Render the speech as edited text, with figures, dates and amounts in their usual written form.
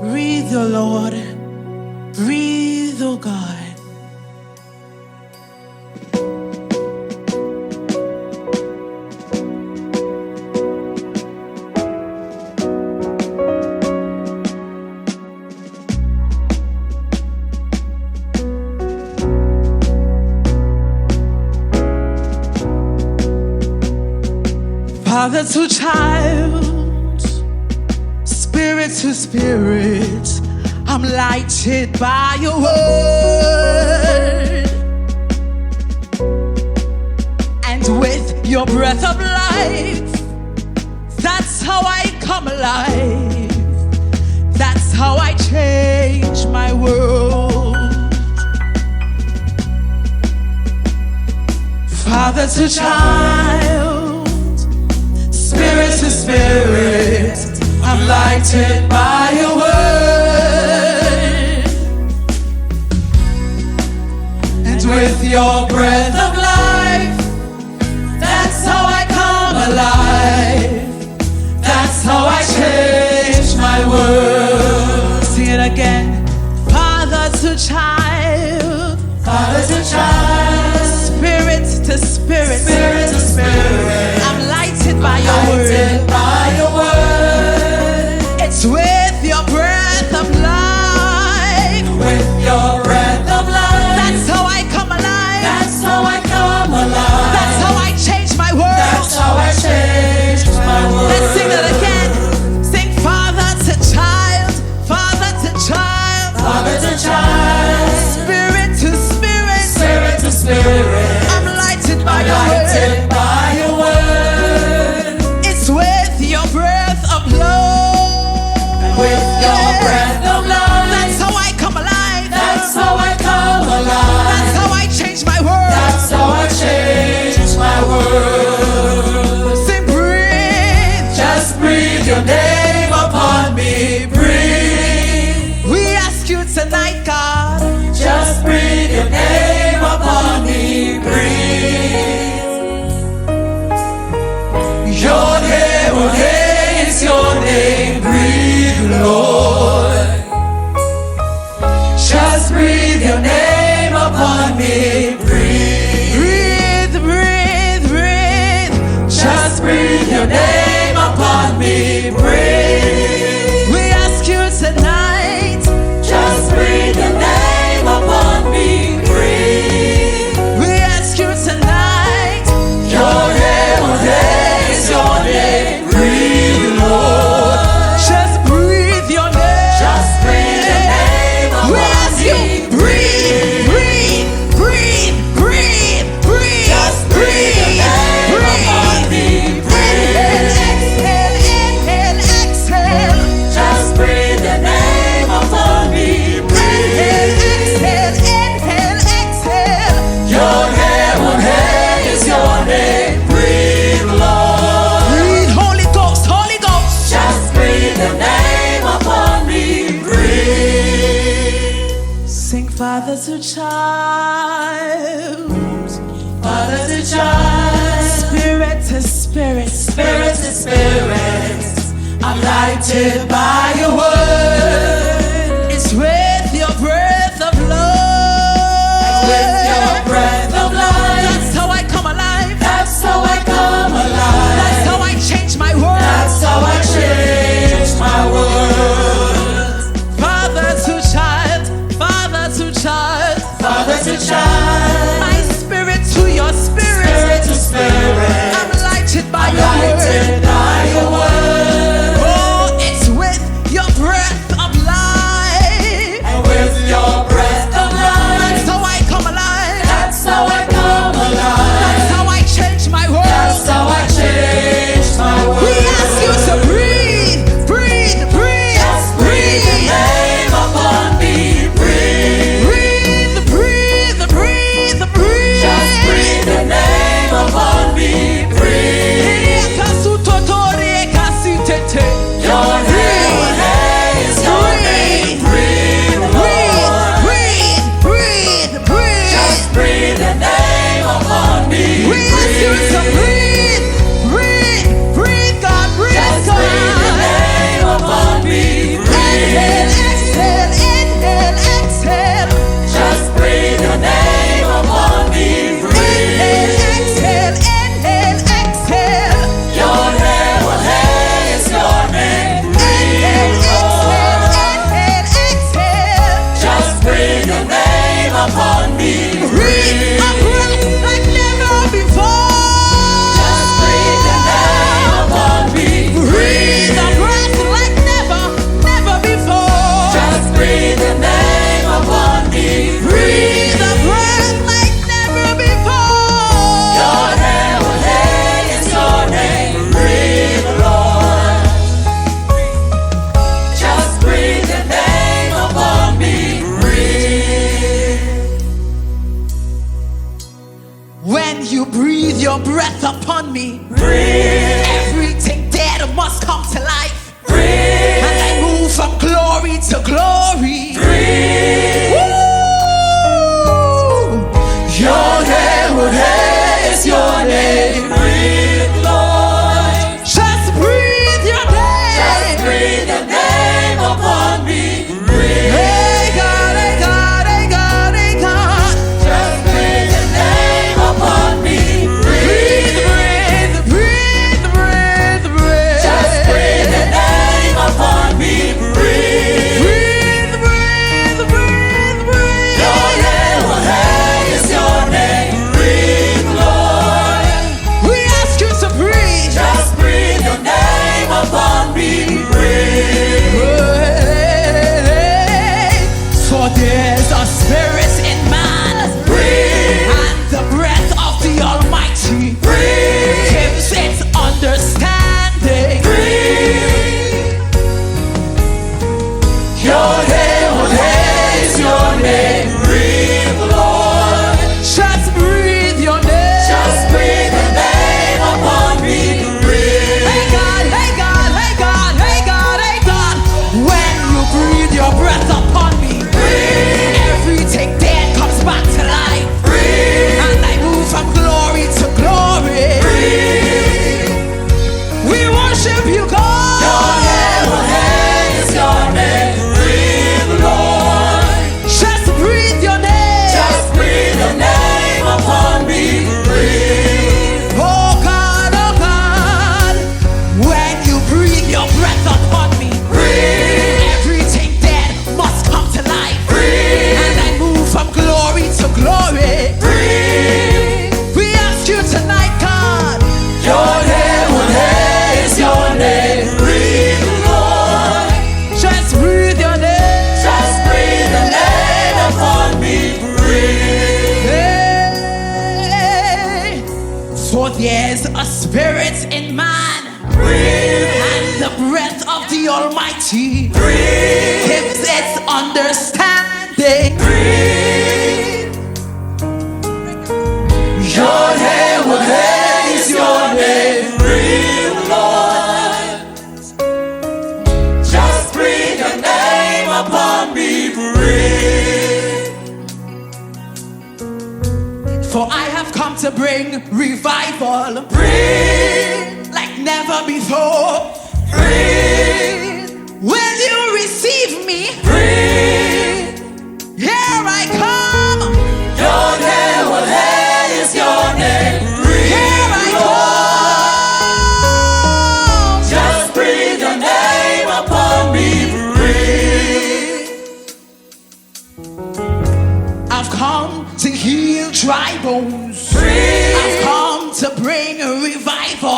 Breathe, O Lord. Breathe, O God. Father to child, spirit to spirit, I'm lighted by your word. And with your breath of life, that's how I come alive. That's how I change my world. Father to child, spirit to spirit, I'm lighted by your word. And with your breath of life, that's how I come alive. That's how I change my world. Sing it again. Father to child, Father to child, spirit to spirit, spirit to spirit, I'm lighted by your word. By your word. It's with your breath of life. With your breath of life. That's how I come alive. That's how I come alive. That's how I change my world. That's how I change my world. Let's sing that again. Sing Father to child, Father to child, Father to child, spirit to spirit, spirit to spirit, I'm lighted by your word. By your word. It's with your breath of love. With your breath of love. That's how I come alive. That's how I come alive. That's how I change my world. That's how I change my world. Say breathe. Just breathe your name upon me. Breathe. We ask you tonight, God. Just breathe your name upon me. Breathe. Your name, oh hey, is your name. Breathe, Lord. Just breathe your name upon me. Breathe. Breathe, breathe, breathe. Just breathe your name upon me. Breathe. We ask you tonight. Just breathe your name upon me. Breathe. We ask you tonight. Your name, oh hey, is your name. Breathe, Lord. Just breathe your name. Just breathe your name upon me. We ask you, breathe, breathe, breathe, breathe, breathe. Just breathe your name upon me. Breathe. Inhale, inhale, exhale. Just breathe your name upon me. Breathe. Inhale, inhale, exhale. Your name, oh hey, is your name. Breathe, Lord. Breathe, Holy Ghost, Holy Ghost. Just breathe your name upon me. Breathe. Sing Father to child, Father to child, spirit to spirit, spirit to spirit, I'm lighted by your word. It's with your breath of love. With your breath of life. That's how I come alive. That's how I come alive. That's how I change my world. That's how I change my world. Father to child, Father to child, Father to child, my spirit to your spirit, spirit to spirit, I'm lighted by your word. By your word. Oh, it's with your breath me. Breathe. Everything dead must come to life. Breathe. And I move from glory to glory. Breathe. Woo! Your name is your name. Breathe, Lord. Just breathe your name. Just breathe your name upon me. Breathe. Hey God, hey God, hey God, hey God. Just breathe your name upon me. Breathe, breathe, breathe, breathe, breathe. Just breathe your name upon me. Breathe. Breathe, breathe, breathe, breathe. Your name is your name. Breathe, Lord. We ask you to breathe. Just breathe your name upon me. Breathe. So there's a spirit in man, Breathe. and the breath of the Almighty Breathe. gives it understanding. Breathe. Your name is your name. Breathe, Lord. Just breathe your name. Just breathe your name upon me. Breathe. Hey God, hey God, hey God, hey God, hey God. When you breathe your breath upon me, everything dead comes back to life. Breathe. And I move from glory to glory. Breathe. We worship you, God. Your name is your name. Breathe, Lord. Just breathe your name. Just breathe your name upon me. Breathe. Oh God, when you breathe your breath upon me, Breathe. everything dead must come to life. Breathe. And I move from glory to glory. Breathe. We ask you tonight, God. Your name is your name. Breathe, Lord. Just breathe your name. Just breathe the name upon me. Breathe. Hey. So there's a spirit in man, Breathe. and the breath of the Almighty Breathe. gives its understanding. Breathe. Your name is your name. Breathe, Lord. Just breathe your name upon me. Breathe. For I have come to bring revival Breathe. like never before. Breathe. Will you receive me? Breathe. Here I come. Your name is your name. Here I come. Just breathe your name upon me. Breathe. I've come to heal dry bones. Breathe. I've come to bring a revival.